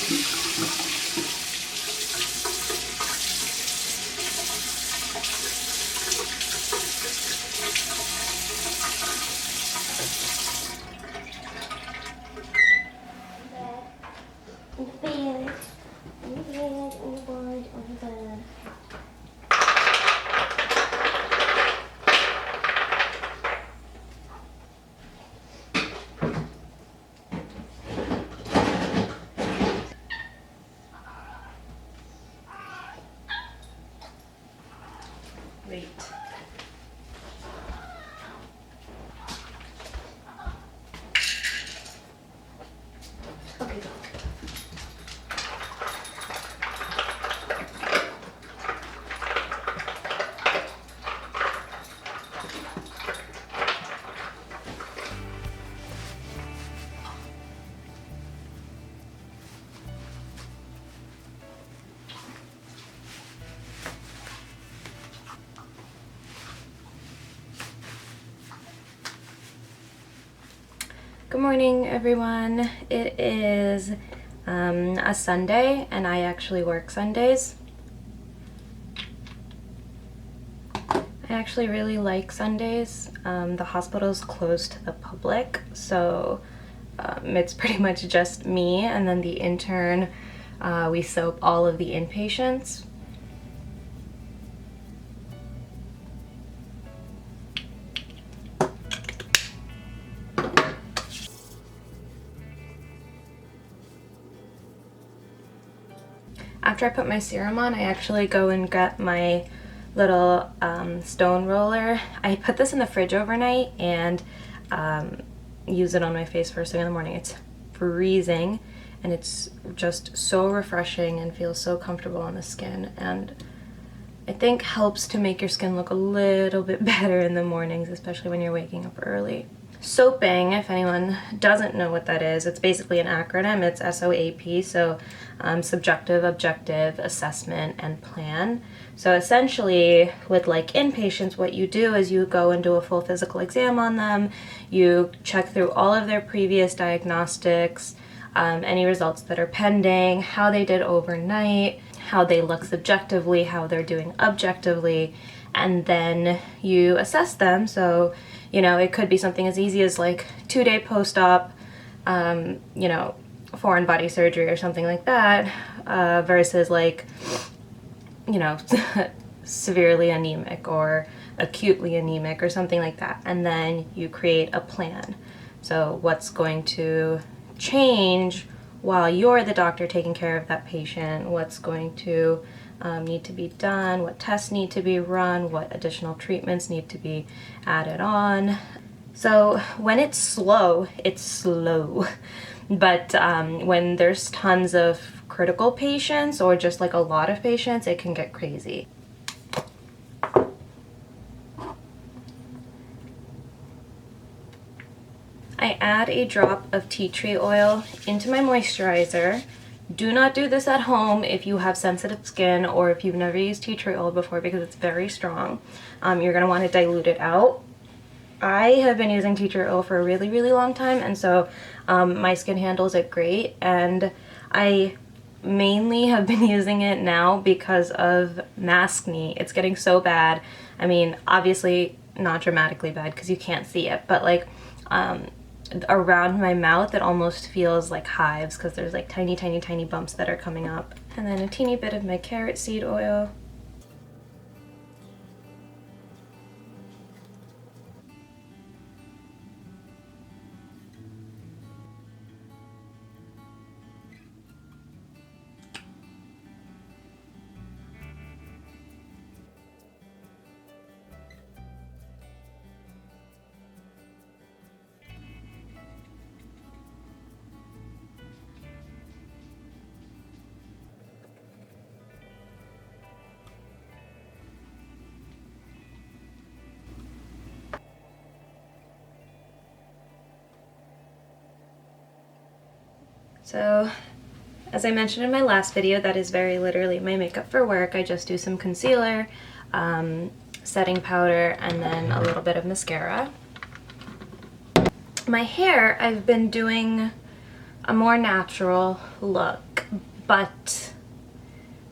Wait. Okay, go. Good morning, everyone. It is a Sunday, and I actually work Sundays. I actually really like Sundays. The hospital's closed to the public, so it's pretty much just me and then the intern. We soap all of the inpatients. After I put my serum on, I actually go and get my little stone roller. I put this in the fridge overnight and use it on my face first thing in the morning. It's freezing and it's just so refreshing and feels so comfortable on the skin, and I think helps to make your skin look a little bit better in the mornings, especially when you're waking up early. Soaping, if anyone doesn't know what that is, it's basically an acronym. It's SOAP, so subjective, objective, assessment, and plan. So essentially, with like inpatients, what you do is you go and do a full physical exam on them, you check through all of their previous diagnostics, any results that are pending, how they did overnight, how they look subjectively, how they're doing objectively, and then you assess them. So, you know, it could be something as easy as like 2-day post-op, you know, foreign body surgery or something like that, versus like, you know, severely anemic or acutely anemic or something like that. And then you create a plan. So what's going to change while you're the doctor taking care of that patient, what's going to need to be done, what tests need to be run, what additional treatments need to be added on. So when it's slow, it's slow. But when there's tons of critical patients or just like a lot of patients, it can get crazy. I add a drop of tea tree oil into my moisturizer. Do not do this at home if you have sensitive skin or if you've never used tea tree oil before, because it's very strong. You're going to want to dilute it out. I have been using tea tree oil for a really, really long time, and so my skin handles it great, and I mainly have been using it now because of maskne. It's getting so bad. I mean, obviously not dramatically bad because you can't see it, but like around my mouth it almost feels like hives because there's like tiny, tiny, tiny bumps that are coming up. And then a teeny bit of my carrot seed oil. So, as I mentioned in my last video, that is very literally my makeup for work. I just do some concealer, setting powder, and then a little bit of mascara. My hair, I've been doing a more natural look, but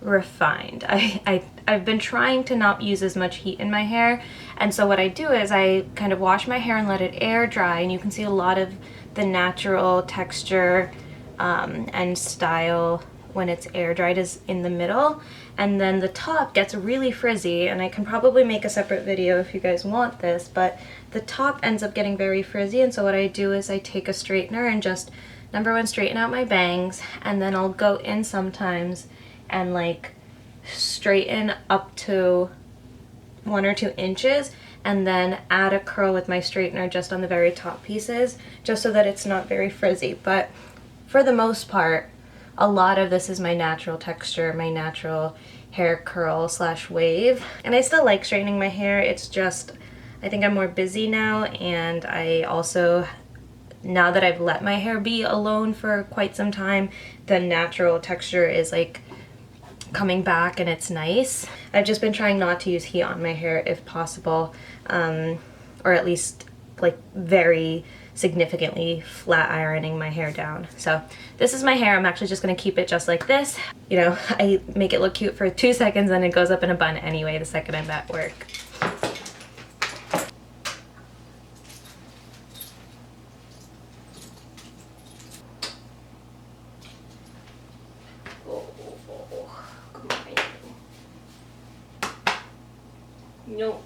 refined. I've been trying to not use as much heat in my hair, and so what I do is I kind of wash my hair and let it air dry, and you can see a lot of the natural texture and style when it's air dried is in the middle, and then the top gets really frizzy, and I can probably make a separate video if you guys want this, but the top ends up getting very frizzy, and so what I do is I take a straightener and just, number one, straighten out my bangs, and then I'll go in sometimes and like straighten up to 1 or 2 inches, and then add a curl with my straightener just on the very top pieces, just so that it's not very frizzy. But for the most part, a lot of this is my natural texture, my natural hair curl / wave. And I still like straightening my hair, it's just, I think I'm more busy now, and I also, now that I've let my hair be alone for quite some time, the natural texture is like coming back and it's nice. I've just been trying not to use heat on my hair if possible, or at least like very significantly flat ironing my hair down. So this is my hair. I'm actually just going to keep it just like this. You know, I make it look cute for 2 seconds and it goes up in a bun anyway the second I'm at work. No.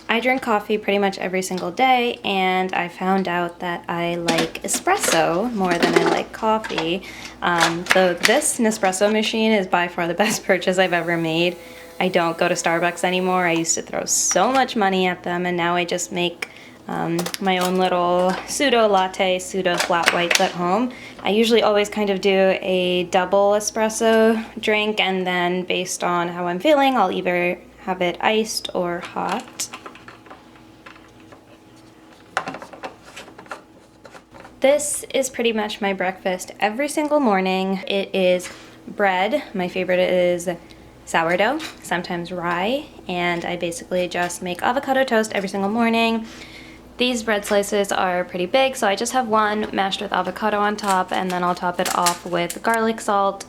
I drink coffee pretty much every single day, and I found out that I like espresso more than I like coffee. So this Nespresso machine is by far the best purchase I've ever made. I don't go to Starbucks anymore. I used to throw so much money at them, and now I just make my own little pseudo latte, pseudo flat whites at home. I usually always kind of do a double espresso drink, and then based on how I'm feeling, I'll either have it iced or hot. This is pretty much my breakfast every single morning. It is bread. My favorite is sourdough, sometimes rye, and I basically just make avocado toast every single morning. These bread slices are pretty big, so I just have one mashed with avocado on top, and then I'll top it off with garlic salt,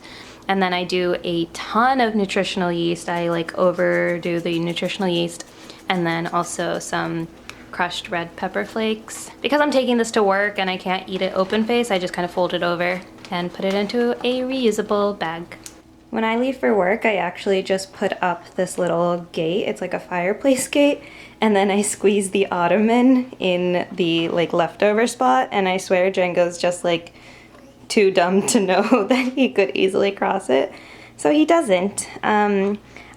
and then I do a ton of nutritional yeast. I like overdo the nutritional yeast, and then also some crushed red pepper flakes. Because I'm taking this to work and I can't eat it open face, I just kind of fold it over and put it into a reusable bag. When I leave for work, I actually just put up this little gate. It's like a fireplace gate, and then I squeeze the ottoman in the like leftover spot, and I swear Django's just like too dumb to know that he could easily cross it, so he doesn't.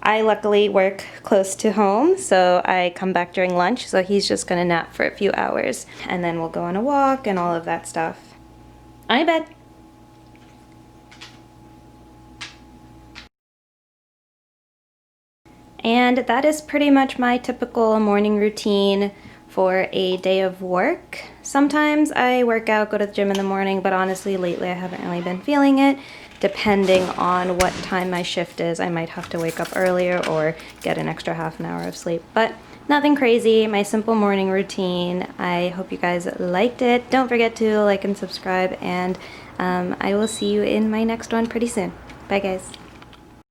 I luckily work close to home, so I come back during lunch, so he's just gonna nap for a few hours, and then we'll go on a walk and all of that stuff. On bed. And that is pretty much my typical morning routine for a day of work. Sometimes I work out, go to the gym in the morning, but honestly lately I haven't really been feeling it. Depending on what time my shift is, I might have to wake up earlier or get an extra half an hour of sleep. But nothing crazy, my simple morning routine. I hope you guys liked it. Don't forget to like and subscribe, and I will see you in my next one pretty soon. Bye guys.